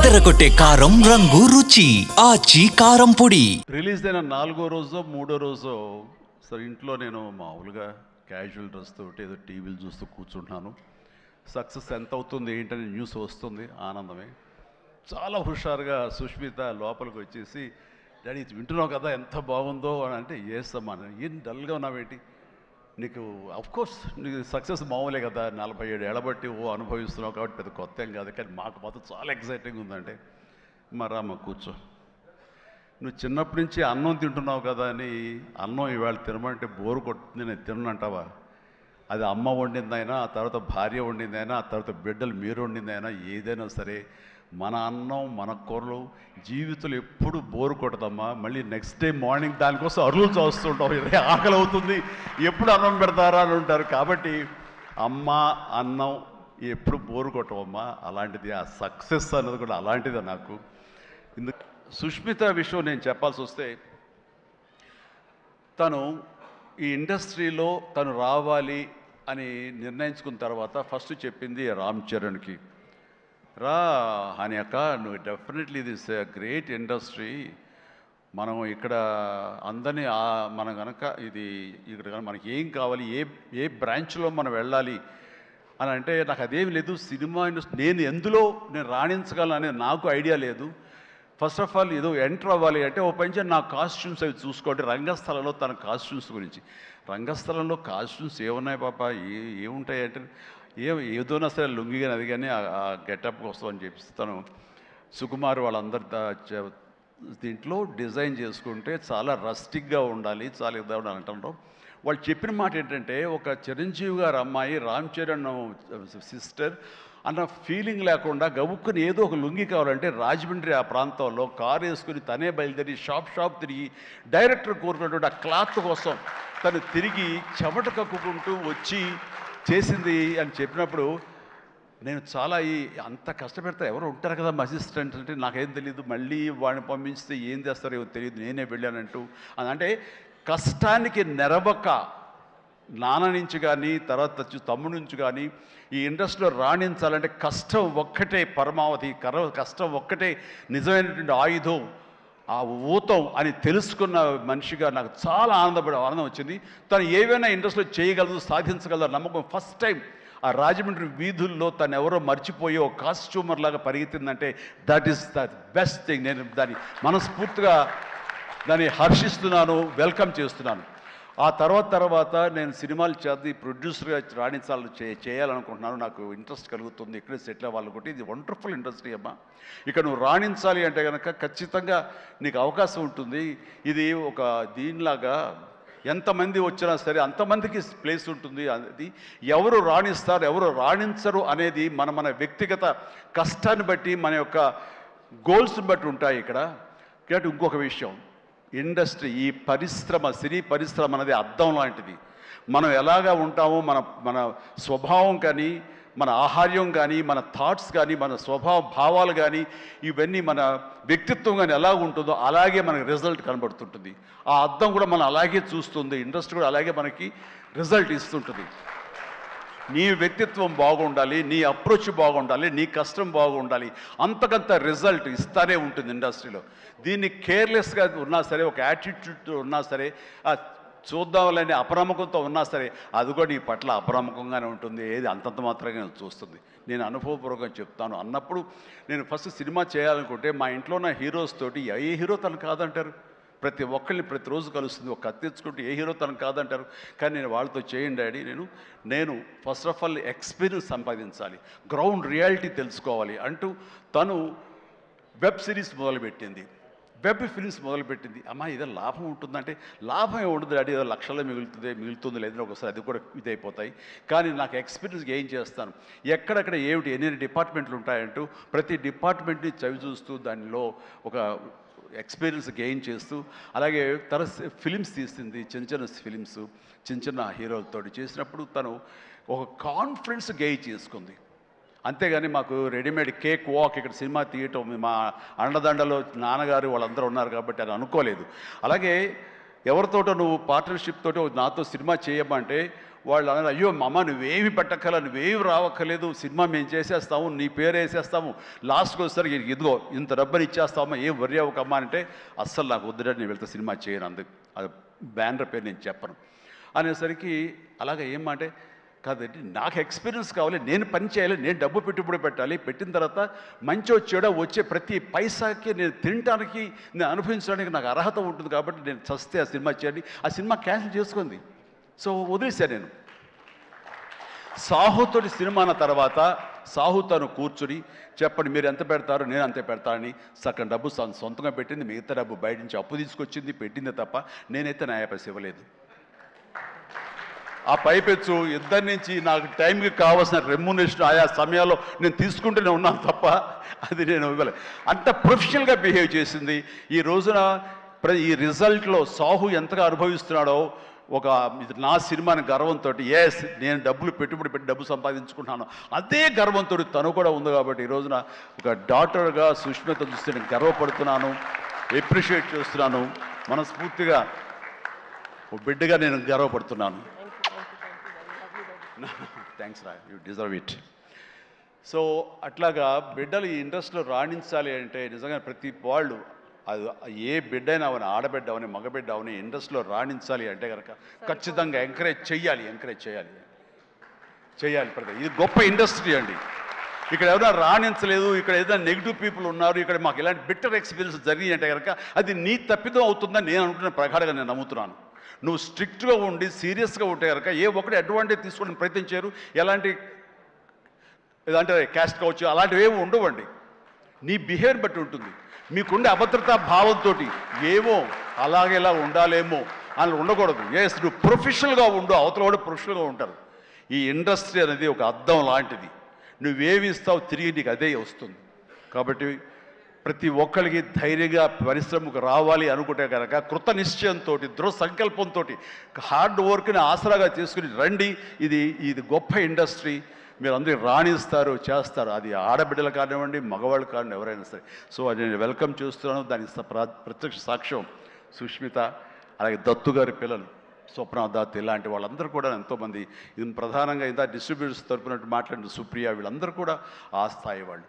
అదరగొట్టే కారం రంగు రుచి ఆచి కారం పొడి. రిలీజ్ అయిన 4వ రోజో 3వ రోజో సరే ఇంట్లో నేను మామూలుగా క్యాజువల్ డ్రెస్ తోటి ఏదో టీవీలు చూస్తూ కూర్చుంటున్నాను. సక్సెస్ ఎంత అవుతుంది ఏంటనే న్యూస్ వస్తుంది, ఆనందమే. చాలా హుషారుగా సుష్మిత లోపలికి వచ్చేసి, డాడీ ఇది వింటున్నావు కదా ఎంత బాగుందో అని అంటే, ఏసమ్మా ఏం డల్గా ఉన్నావేంటి, నీకు అఫ్కోర్స్ నీకు సక్సెస్ మామూలే కదా, 47 ఏళ్ళ బట్టి అనుభవిస్తున్నావు కాబట్టి పెద్ద కొత్త ఏం కాదు, కానీ మాకు మాత్రం చాలా ఎక్సైటింగ్ ఉందంటే, మరమ్మ కూర్చో, నువ్వు చిన్నప్పటి నుంచి అన్నం తింటున్నావు కదా అని అన్నం ఇవాళ తినమంటే బోరు కొట్టుతుంది, నేను తిననంటావా? అది అమ్మ వండిందైనా, ఆ తర్వాత భార్య వండిందైనా, ఆ తర్వాత బిడ్డలు మీరు వండిందైనా, ఏదైనా సరే మన అన్నం మన కూరలు జీవితంలో ఎప్పుడు బోరు కొట్టదమ్మా. మళ్ళీ నెక్స్ట్ డే మార్నింగ్ దానికోసం అరువులు చూస్తుంటాం, ఆకలి అవుతుంది, ఎప్పుడు అన్నం పెడతారా అని ఉంటారు. కాబట్టి అమ్మ అన్నం ఎప్పుడు బోరు కొట్టవమ్మా. అలాంటిది ఆ సక్సెస్ అన్నది కూడా అలాంటిదే నాకు. ఇందుకు సుష్మిత విషయం నేను చెప్పాల్సి వస్తే, తను ఈ ఇండస్ట్రీలో తను రావాలి అని నిర్ణయించుకున్న తర్వాత ఫస్ట్ చెప్పింది రామ్ చరణ్కి, రా అని అక్క, నువ్వు డెఫినెట్లీ దిస్ గ్రేట్ ఇండస్ట్రీ, మనం ఇక్కడ అందరినీ మనం కనుక ఇది ఇక్కడ మనకి ఏం కావాలి, ఏ బ్రాంచ్లో మనం వెళ్ళాలి అని అంటే, నాకు అదేమి లేదు, సినిమా ఇండస్ట్రీ నేను ఎందులో నేను రాణించగలను అనేది నాకు ఐడియా లేదు. ఫస్ట్ ఆఫ్ ఆల్ ఏదో ఎంటర్ అవ్వాలి అంటే ఓ పని నా కాస్ట్యూమ్స్ అవి చూసుకోండి. రంగస్థలంలో తన కాస్ట్యూమ్స్ గురించి, రంగస్థలంలో కాస్ట్యూమ్స్ ఏమున్నాయి పాప, ఏముంటాయి అంటే, ఏదోనా సరే లుంగి కానీ అది కానీ ఆ గెటప్ కోసం అని చెప్పి తను సుకుమార్ వాళ్ళందరి దీంట్లో డిజైన్ చేసుకుంటే చాలా రస్టిక్గా ఉండాలి, చాలా ఇద్దాం అని అంటారు. వాళ్ళు చెప్పిన మాట ఏంటంటే, ఒక చిరంజీవి గారు అమ్మాయి రామ్ చరణ్ సిస్టర్ అన్న ఫీలింగ్ లేకుండా గబుక్కుని ఏదో ఒక లుంగి కావాలంటే రాజమండ్రి ఆ ప్రాంతంలో కారు వేసుకుని తనే బయలుదేరి షాప్ తిరిగి డైరెక్టర్ కోరుకున్నటువంటి ఆ క్లాత్ కోసం తను తిరిగి చెమట కక్కుకుంటూ వచ్చి చేసింది అని చెప్పినప్పుడు, నేను చాలా అంత కష్టపెడతా ఎవరు ఉంటారు కదా అసిస్టెంట్ అంటే, నాకేం తెలియదు, మళ్ళీ వాడిని పంపించితే ఏం చేస్తారో ఏమో తెలియదు, నేనే వెళ్ళానంటూ అని అంటే, కష్టానికి నెరవక నాన్న నుంచి కానీ తర్వాత తమ్ముడి నుంచి కానీ ఈ ఇండస్ట్రీలో రాణించాలంటే కష్టం ఒక్కటే పరమావధి, కష్టం ఒక్కటే నిజమైనటువంటి ఆయుధం, ఆ ఊతం అని తెలుసుకున్న మనిషిగా నాకు చాలా ఆనందం వచ్చింది. తను ఏవైనా ఇండస్ట్రీలో చేయగలదు, సాధించగలదు నమ్మకం. ఫస్ట్ టైం ఆ రాజమండ్రి వీధుల్లో తను ఎవరో మర్చిపోయి ఒక కాస్ట్యూమర్ లాగా పరిగెత్తిందంటే that is the best thing. నేను దాన్ని మనస్ఫూర్తిగా దాన్ని హర్షిస్తున్నాను, వెల్కమ్ చేస్తున్నాను. ఆ తర్వాత నేను సినిమాలు చేసి ప్రొడ్యూసర్గా చేయాలనుకుంటున్నాను, నాకు ఇంట్రెస్ట్ కలుగుతుంది, ఇక్కడే సెటిల్ అవ్వాలనుకుంటే. ఇది వండర్ఫుల్ ఇండస్ట్రీ అమ్మా, ఇక్కడ నువ్వు రాణించాలి అంటే కనుక ఖచ్చితంగా నీకు అవకాశం ఉంటుంది. ఇది ఒక దీనిలాగా ఎంతమంది వచ్చినా సరే అంతమందికి ప్లేస్ ఉంటుంది. అది ఎవరు రాణిస్తారు ఎవరు రాణించరు అనేది మన వ్యక్తిగత కష్టాన్ని బట్టి, మన యొక్క గోల్స్ని బట్టి ఉంటాయి ఇక్కడ. కాబట్టి ఇంకొక విషయం, ఇండస్ట్రీ ఈ పరిశ్రమ, సినీ పరిశ్రమ అనేది అద్దం లాంటిది. మనం ఎలాగా ఉంటామో మన స్వభావం కానీ, మన ఆహార్యం కానీ, మన థాట్స్ కానీ, మన స్వభావ భావాలు కానీ, ఇవన్నీ మన వ్యక్తిత్వం కానీ ఎలా ఉంటుందో అలాగే మనకి రిజల్ట్ కనబడుతుంటుంది. ఆ అద్దం కూడా మనం అలాగే చూస్తుంది, ఇండస్ట్రీ కూడా అలాగే మనకి రిజల్ట్ ఇస్తుంటుంది. నీ వ్యక్తిత్వం బాగుండాలి, నీ అప్రోచ్ బాగుండాలి, నీ కష్టం బాగుండాలి, అంతకంత రిజల్ట్ ఇస్తానే ఉంటుంది ఇండస్ట్రీలో. దీన్ని కేర్లెస్గా ఉన్నా సరే, ఒక యాటిట్యూడ్ ఉన్నా సరే, చూద్దామని అప్రమకంతో ఉన్నా సరే, అది కూడా నీ పట్ల అప్రమకంగానే ఉంటుంది, ఏది అంతంత మాత్రంగా చూస్తుంది. నేను అనుభవపూర్వకంగా చెప్తాను. అన్నప్పుడు నేను ఫస్ట్ సినిమా చేయాలనుకుంటే మా ఇంట్లో ఉన్న హీరోస్ తోటి ఏ హీరో తను కాదంటారు, ప్రతి ఒక్కరిని ప్రతిరోజు కలుస్తుంది, ఒక కత్తి తెచ్చుకుంటే ఏ హీరో తనకు కాదంటారు. కానీ నేను వాళ్ళతో చేయండి డాడీ, నేను ఫస్ట్ ఆఫ్ ఆల్ ఎక్స్పీరియన్స్ సంపాదించాలి, గ్రౌండ్ రియాలిటీ తెలుసుకోవాలి అంటూ తను వెబ్ సిరీస్ మొదలుపెట్టింది, వెబ్ ఫిల్మ్స్ మొదలుపెట్టింది. అమ్మా ఇదే లాభం ఉంటుందంటే, లాభం ఉండదు డాడీ, ఏదో లక్షల్లో మిగులుతుంది లేదని ఒకసారి అది కూడా ఇదైపోతాయి. కానీ నాకు ఎక్స్పీరియన్స్ ఏం చేస్తాను, ఎక్కడెక్కడ ఏమిటి ఎన్ని డిపార్ట్మెంట్లు ఉంటాయంటూ ప్రతి డిపార్ట్మెంట్ని చవి చూస్తూ దానిలో ఒక ఎక్స్పీరియన్స్ గెయిన్ చేస్తూ, అలాగే తన ఫిలిమ్స్ తీసింది, చిన్న ఫిలిమ్స్ చిన్న హీరోలతో చేసినప్పుడు తను ఒక కాన్ఫిడెన్స్ గెయిన్ చేసుకుంది. అంతేగాని మాకు రెడీమేడ్ కేక్ వాక్ ఇక్కడ సినిమా తీయటం, మా అండదండలో నాన్నగారు వాళ్ళందరూ ఉన్నారు కాబట్టి అని అనుకోలేదు. అలాగే ఎవరితోటో నువ్వు పార్ట్నర్షిప్ తోటి నాతో సినిమా చేయమంటే వాళ్ళు అన్నారు, అయ్యో అమ్మ నువ్వేమి పెట్టక్కల, నువ్వేమి రావక్కర్లేదు, సినిమా మేము చేసేస్తాము, నీ పేరు వేసేస్తాము, లాస్ట్కి వచ్చేసరికి ఇదిగో ఇంత డబ్బని ఇచ్చేస్తామా, ఏం వర్రీ అవ్వకమ్మా అంటే అస్సలు నాకు వద్దుడంటే నేను వెళ్తే సినిమా చేయను, అందుకు అది బ్యానర్ పేరు నేను చెప్పను అనేసరికి అలాగే ఏమంటే కాదండి నాకు ఎక్స్పీరియన్స్ కావాలి, నేను పని చేయాలి, నేను డబ్బు పెట్టుబడి పెట్టాలి, పెట్టిన తర్వాత మంచి వచ్చాడో వచ్చే ప్రతి పైసాకి నేను తినడానికి, నేను అనుభవించడానికి నాకు అర్హత ఉంటుంది కాబట్టి నేను చస్తే ఆ సినిమా చేయండి, ఆ సినిమా క్యాన్సిల్ చేసుకుంది. సో వదిలేశాను నేను. సాహుతోటి సినిమా అన్న తర్వాత సాహు తను కూర్చుని చెప్పండి మీరు ఎంత పెడతారు, నేను అంతే పెడతానని సగం డబ్బు సొంతంగా పెట్టింది, మిగతా డబ్బు బయట నుంచి అప్పు తీసుకొచ్చింది పెట్టింది తప్ప నేనైతే న్యాయపైస ఇవ్వలేదు. ఆ పైపెచ్చు ఇద్దరి నుంచి నాకు టైంకి కావాల్సిన రెమ్యునరేషన్ ఆయా సమయాల్లో నేను తీసుకుంటూనే ఉన్నాను తప్ప అది నేను ఇవ్వలేదు. అంత ప్రొఫెషనల్గా బిహేవ్ చేసింది. ఈ రోజున ఈ రిజల్ట్లో సాహు ఎంతగా అనుభవిస్తున్నాడో, ఒక నా సినిమాని గర్వంతో ఎస్ నేను డబ్బులు పెట్టుబడి పెట్టి డబ్బు సంపాదించుకుంటున్నాను అదే గర్వంతో తను కూడా ఉంది. కాబట్టి ఈ రోజున ఒక డాక్టర్గా సుష్మిత చూస్తే నేను గర్వపడుతున్నాను, ఎప్రిషియేట్ చేస్తున్నాను, మనస్ఫూర్తిగా ఒక బిడ్డగా నేను గర్వపడుతున్నాను. థ్యాంక్స్ రా, యూ డిజర్వ్ ఇట్. సో అట్లాగా బిడ్డలు ఈ ఇండస్ట్రీలో రాణించాలి అంటే నిజంగా ప్రతి వాళ్ళు అది ఏ బిడ్డ అయినా అవని, ఆడబిడ్డ అవని, మగబిడ్డ అవని ఇండస్ట్రీలో రాణించాలి అంటే కనుక ఖచ్చితంగా ఎంకరేజ్ చేయాలి ఇది గొప్ప ఇండస్ట్రీ అండి. ఇక్కడ ఎవరైనా రాణించలేదు, ఇక్కడ ఏదైనా నెగిటివ్ పీపుల్ ఉన్నారు, ఇక్కడ మాకు ఇలాంటి బిట్టర్ ఎక్స్పీరియన్స్ జరిగింది అంటే కనుక అది నీ తప్పిదం అవుతుందని నేను అనుకుంటున్న ప్రగాఢంగా నేను నమ్ముతున్నాను. నువ్వు స్ట్రిక్ట్గా ఉండి సీరియస్గా ఉంటే కనుక ఏ ఒక్కటి అడ్వాంటేజ్ తీసుకోవడానికి ప్రయత్నించారు, ఎలాంటి ఏదంటే క్యాస్ట్ కావచ్చు అలాంటివి ఏమి ఉండవండి. నీ బిహేవియర్ బట్టి ఉంటుంది. మీకుండే అభద్రతా భావంతో ఏమో అలాగేలా ఉండాలేమో అని ఉండకూడదు. ఎస్ నువ్వు ప్రొఫెషనల్గా ఉండు, అవతల కూడా ప్రొఫెషనల్గా ఉంటారు. ఈ ఇండస్ట్రీ అనేది ఒక అద్దం లాంటిది, నువ్వేమి ఇస్తావు తిరిగి నీకు అదే వస్తుంది. కాబట్టి ప్రతి ఒక్కరికి ధైర్యంగా పరిశ్రమకు రావాలి అనుకుంటే కనుక కృత నిశ్చయంతో, దృఢ సంకల్పంతో, హార్డ్ వర్క్ని ఆసరాగా తీసుకుని రండి. ఇది గొప్ప ఇండస్ట్రీ, మీరు అందరూ రాణిస్తారు, చేస్తారు. అది ఆడబిడ్డలు కానివ్వండి, మగవాళ్ళు కానివ్వండి, ఎవరైనా సరే. సో అది నేను వెల్కమ్ చేస్తున్నాను. దానికి ప్రత్యక్ష సాక్ష్యం సుష్మిత, అలాగే దత్తు గారి పిల్లలు స్వప్న, దత్ ఇలాంటి వాళ్ళందరూ కూడా ఎంతోమంది, ఇది ప్రధానంగా ఇంత డిస్ట్రిబ్యూటర్స్ తరపున మాట్లాడిన సుప్రియ, వీళ్ళందరూ కూడా ఆ స్థాయి వాళ్ళు.